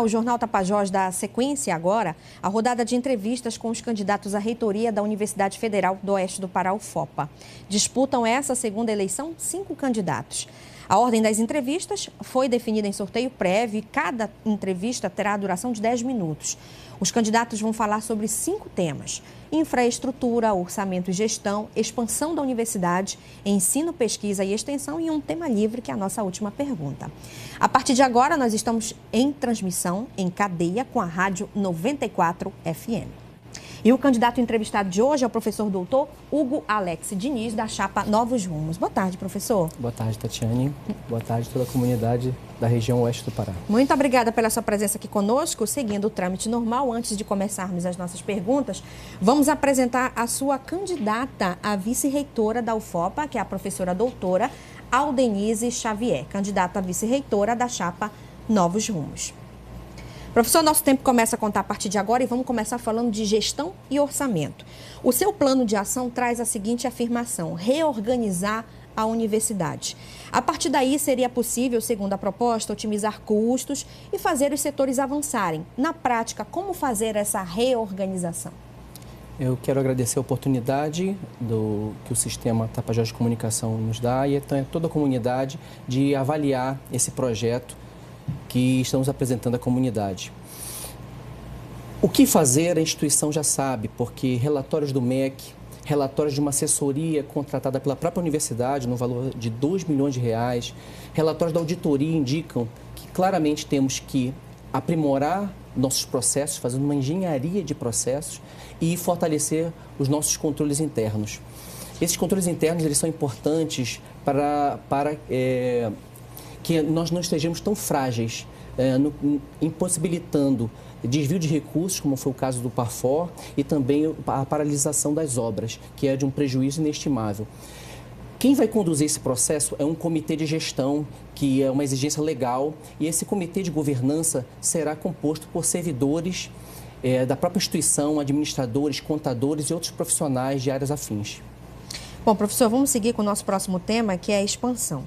O Jornal Tapajós dá sequência agora à rodada de entrevistas com os candidatos à reitoria da Universidade Federal do Oeste do Pará, UFOPA. Disputam essa segunda eleição 5 candidatos. A ordem das entrevistas foi definida em sorteio prévio e cada entrevista terá a duração de 10 minutos. Os candidatos vão falar sobre 5 temas: infraestrutura, orçamento e gestão, expansão da universidade, ensino, pesquisa e extensão e um tema livre, que é a nossa última pergunta. A partir de agora, nós estamos em transmissão em cadeia com a Rádio 94 FM. E o candidato entrevistado de hoje é o professor doutor Hugo Alex Diniz, da chapa Novos Rumos. Boa tarde, professor. Boa tarde, Tatiane. Boa tarde a toda a comunidade da região oeste do Pará. Muito obrigada pela sua presença aqui conosco. Seguindo o trâmite normal, antes de começarmos as nossas perguntas, vamos apresentar a sua candidata a vice-reitora da UFOPA, que é a professora doutora Aldenise Xavier, candidata a vice-reitora da chapa Novos Rumos. Professor, nosso tempo começa a contar a partir de agora e vamos começar falando de gestão e orçamento. O seu plano de ação traz a seguinte afirmação: reorganizar a universidade. A partir daí, seria possível, segundo a proposta, otimizar custos e fazer os setores avançarem. Na prática, como fazer essa reorganização? Eu quero agradecer a oportunidade que o Sistema Tapajós de Comunicação nos dá e a toda a comunidade de avaliar esse projeto que estamos apresentando à comunidade. O que fazer, a instituição já sabe, porque relatórios do MEC, relatórios de uma assessoria contratada pela própria universidade no valor de R$2 milhões, relatórios da auditoria indicam que claramente temos que aprimorar nossos processos, fazendo uma engenharia de processos e fortalecer os nossos controles internos. Esses controles internos, eles são importantes para que nós não estejamos tão frágeis, impossibilitando desvio de recursos, como foi o caso do Parfor, e também a paralisação das obras, que é de um prejuízo inestimável. Quem vai conduzir esse processo é um comitê de gestão, que é uma exigência legal, e esse comitê de governança será composto por servidores da própria instituição, administradores, contadores e outros profissionais de áreas afins. Bom, professor, vamos seguir com o nosso próximo tema, que é a expansão.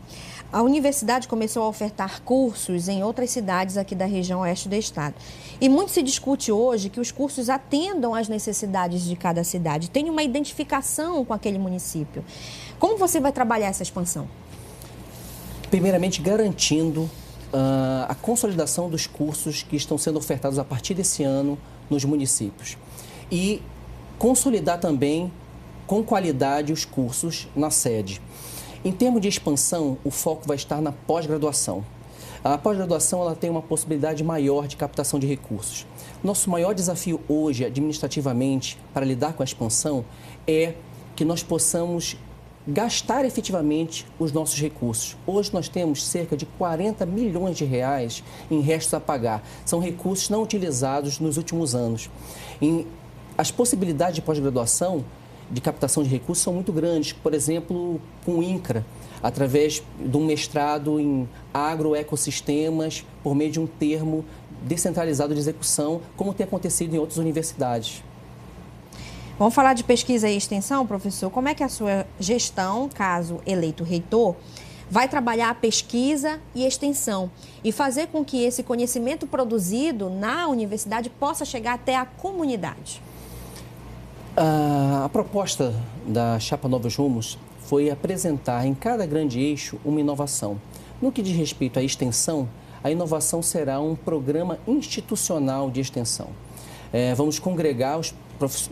A universidade começou a ofertar cursos em outras cidades aqui da região oeste do estado. E muito se discute hoje que os cursos atendam às necessidades de cada cidade, tenham uma identificação com aquele município. Como você vai trabalhar essa expansão? Primeiramente, garantindo a consolidação dos cursos que estão sendo ofertados a partir desse ano nos municípios. E consolidar também com qualidade os cursos na sede. Em termos de expansão, o foco vai estar na pós-graduação. A pós-graduação ela tem uma possibilidade maior de captação de recursos. Nosso maior desafio hoje, administrativamente, para lidar com a expansão, é que nós possamos gastar efetivamente os nossos recursos. Hoje nós temos cerca de R$40 milhões em restos a pagar. São recursos não utilizados nos últimos anos. As possibilidades de pós-graduação de captação de recursos são muito grandes, por exemplo, com o INCRA, através de um mestrado em agroecossistemas, por meio de um termo descentralizado de execução, como tem acontecido em outras universidades. Vamos falar de pesquisa e extensão, professor. Como é que a sua gestão, caso eleito reitor, vai trabalhar a pesquisa e extensão e fazer com que esse conhecimento produzido na universidade possa chegar até a comunidade? A proposta da chapa Novos Rumos foi apresentar em cada grande eixo uma inovação. No que diz respeito à extensão, a inovação será um programa institucional de extensão. Vamos congregar os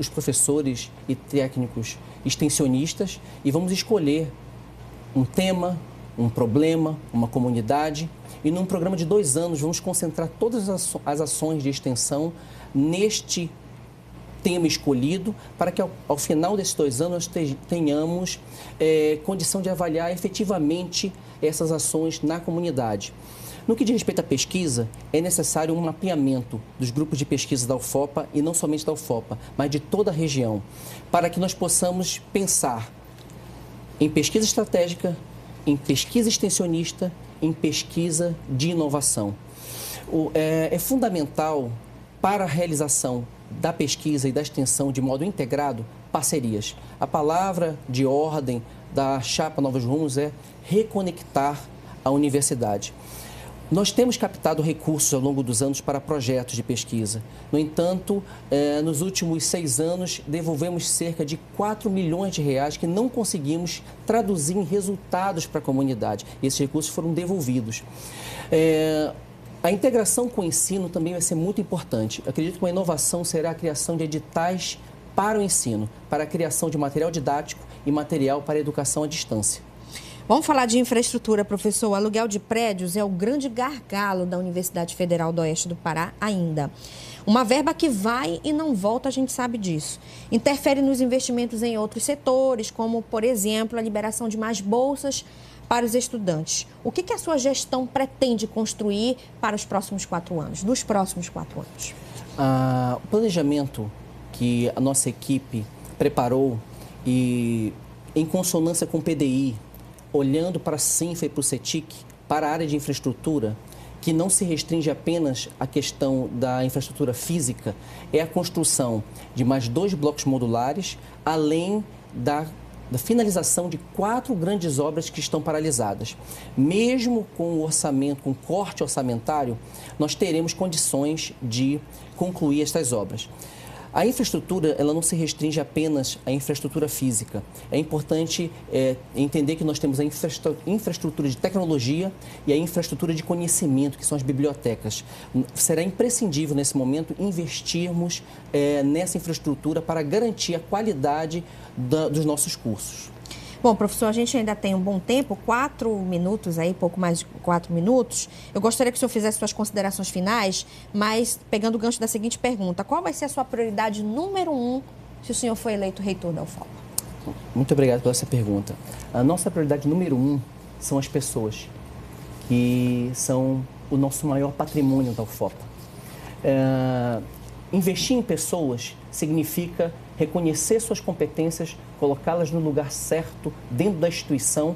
professores e técnicos extensionistas e vamos escolher um tema, um problema, uma comunidade e num programa de 2 anos vamos concentrar todas as ações de extensão neste tema escolhido, para que ao final desses 2 anos nós tenhamos condição de avaliar efetivamente essas ações na comunidade. No que diz respeito à pesquisa, é necessário um mapeamento dos grupos de pesquisa da UFOPA, e não somente da UFOPA, mas de toda a região, para que nós possamos pensar em pesquisa estratégica, em pesquisa extensionista, em pesquisa de inovação. É fundamental para a realização da pesquisa e da extensão de modo integrado, parcerias. A palavra de ordem da chapa Novos Rumos é reconectar a universidade. Nós temos captado recursos ao longo dos anos para projetos de pesquisa. No entanto, nos últimos 6 anos, devolvemos cerca de 4 milhões de reais que não conseguimos traduzir em resultados para a comunidade. Esses recursos foram devolvidos. A integração com o ensino também vai ser muito importante. Eu acredito que uma inovação será a criação de editais para o ensino, para a criação de material didático e material para a educação à distância. Vamos falar de infraestrutura, professor. O aluguel de prédios é o grande gargalo da Universidade Federal do Oeste do Pará ainda. Uma verba que vai e não volta, a gente sabe disso. Interfere nos investimentos em outros setores, como, por exemplo, a liberação de mais bolsas para os estudantes. O que a sua gestão pretende construir para os próximos 4 anos, dos próximos 4 anos? O planejamento que a nossa equipe preparou e em consonância com o PDI, olhando para a CINFA e para o CETIC, para a área de infraestrutura, que não se restringe apenas à questão da infraestrutura física, é a construção de mais 2 blocos modulares, além da finalização de 4 grandes obras que estão paralisadas. Mesmo com o orçamento, com o corte orçamentário, nós teremos condições de concluir estas obras. A infraestrutura, ela não se restringe apenas à infraestrutura física. É importante entender que nós temos a infraestrutura de tecnologia e a infraestrutura de conhecimento, que são as bibliotecas. Será imprescindível, nesse momento, investirmos nessa infraestrutura para garantir a qualidade dos nossos cursos. Bom, professor, a gente ainda tem um bom tempo, 4 minutos aí, pouco mais de 4 minutos. Eu gostaria que o senhor fizesse suas considerações finais, mas pegando o gancho da seguinte pergunta: qual vai ser a sua prioridade número 1 se o senhor for eleito reitor da UFOPA? Muito obrigado pela essa pergunta. A nossa prioridade número 1 são as pessoas, que são o nosso maior patrimônio da UFOPA. Investir em pessoas significa reconhecer suas competências, colocá-las no lugar certo dentro da instituição,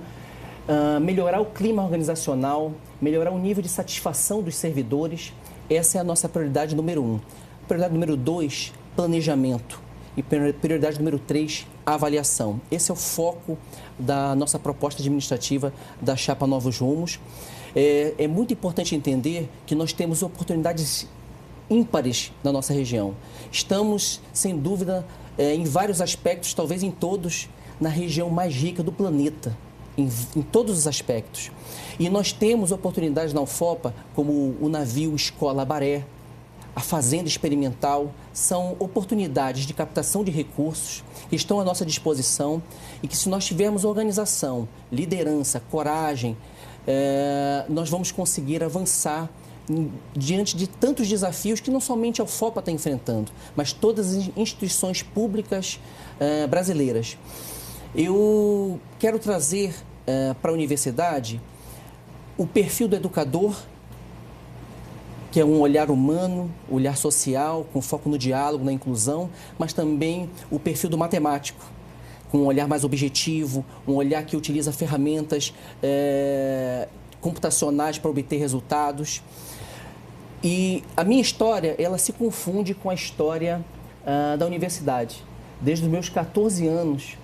melhorar o clima organizacional, melhorar o nível de satisfação dos servidores. Essa é a nossa prioridade número 1. Prioridade número 2, planejamento. E prioridade número 3, avaliação. Esse é o foco da nossa proposta administrativa da Chapa Novos Rumos. É muito importante entender que nós temos oportunidades ímpares na nossa região. Estamos, sem dúvida, em vários aspectos, talvez em todos, na região mais rica do planeta, em todos os aspectos. E nós temos oportunidades na UFOPA, como o navio Escola Baré, a fazenda experimental, são oportunidades de captação de recursos que estão à nossa disposição e que, se nós tivermos organização, liderança, coragem, nós vamos conseguir avançar diante de tantos desafios que não somente a UFOPA está enfrentando, mas todas as instituições públicas brasileiras. Eu quero trazer para a universidade o perfil do educador, que é um olhar humano, olhar social, com foco no diálogo, na inclusão, mas também o perfil do matemático, com um olhar mais objetivo, um olhar que utiliza ferramentas computacionais para obter resultados. E a minha história, ela se confunde com a história da universidade. Desde os meus 14 anos,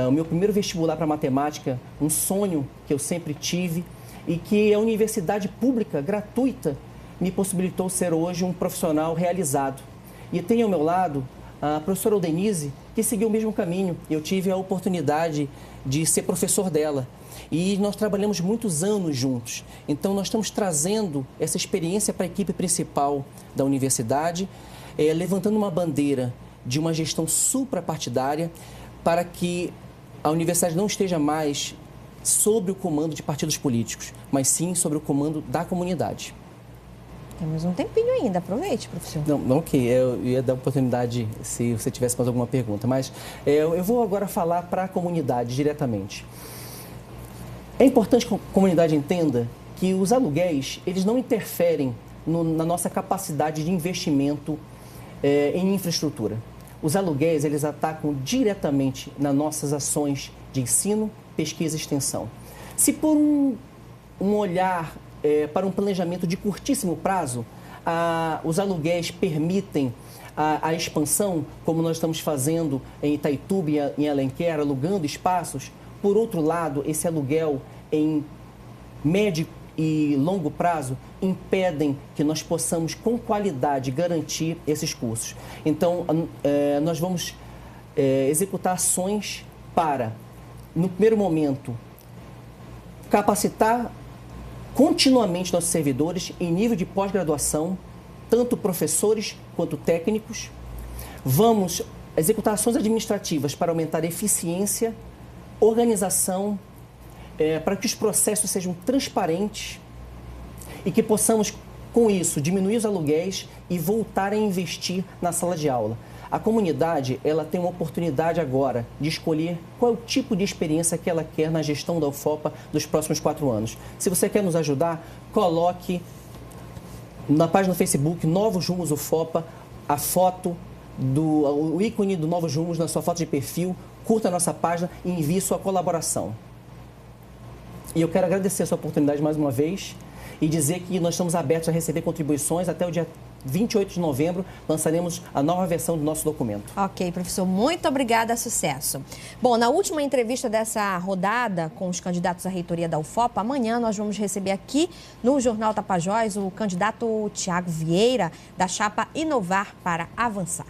o meu primeiro vestibular para matemática, um sonho que eu sempre tive e que a universidade pública, gratuita, me possibilitou ser hoje um profissional realizado. E tenho ao meu lado a professora Denise, que seguiu o mesmo caminho. Eu tive a oportunidade de ser professor dela. E nós trabalhamos muitos anos juntos. Então, nós estamos trazendo essa experiência para a equipe principal da universidade, levantando uma bandeira de uma gestão suprapartidária para que a universidade não esteja mais sob o comando de partidos políticos, mas sim sobre o comando da comunidade. Temos um tempinho ainda, aproveite, professor. Não, ok, eu ia dar oportunidade se você tivesse mais alguma pergunta, mas eu vou agora falar para a comunidade diretamente. É importante que a comunidade entenda que os aluguéis, eles não interferem na nossa capacidade de investimento em infraestrutura. Os aluguéis, eles atacam diretamente nas nossas ações de ensino, pesquisa e extensão. Se por um olhar para um planejamento de curtíssimo prazo, os aluguéis permitem a expansão, como nós estamos fazendo em Itaituba e em Alenquer, alugando espaços. Por outro lado, esse aluguel em médio e longo prazo impedem que nós possamos, com qualidade, garantir esses cursos. Então, nós vamos executar ações para, no primeiro momento, capacitar continuamente nossos servidores em nível de pós-graduação, tanto professores quanto técnicos. Vamos executar ações administrativas para aumentar a eficiência, organização, para que os processos sejam transparentes e que possamos, com isso, diminuir os aluguéis e voltar a investir na sala de aula. A comunidade, ela tem uma oportunidade agora de escolher qual é o tipo de experiência que ela quer na gestão da UFOPA dos próximos 4 anos. Se você quer nos ajudar, coloque na página do Facebook Novos Rumos UFOPA a foto, o ícone do Novos Rumos na sua foto de perfil, curta a nossa página e envie sua colaboração. E eu quero agradecer a sua oportunidade mais uma vez e dizer que nós estamos abertos a receber contribuições. Até o dia 28 de novembro, lançaremos a nova versão do nosso documento. Ok, professor, muito obrigada, sucesso. Bom, na última entrevista dessa rodada com os candidatos à reitoria da UFOPA, amanhã nós vamos receber aqui no Jornal Tapajós o candidato Tiago Vieira, da chapa Inovar para Avançar.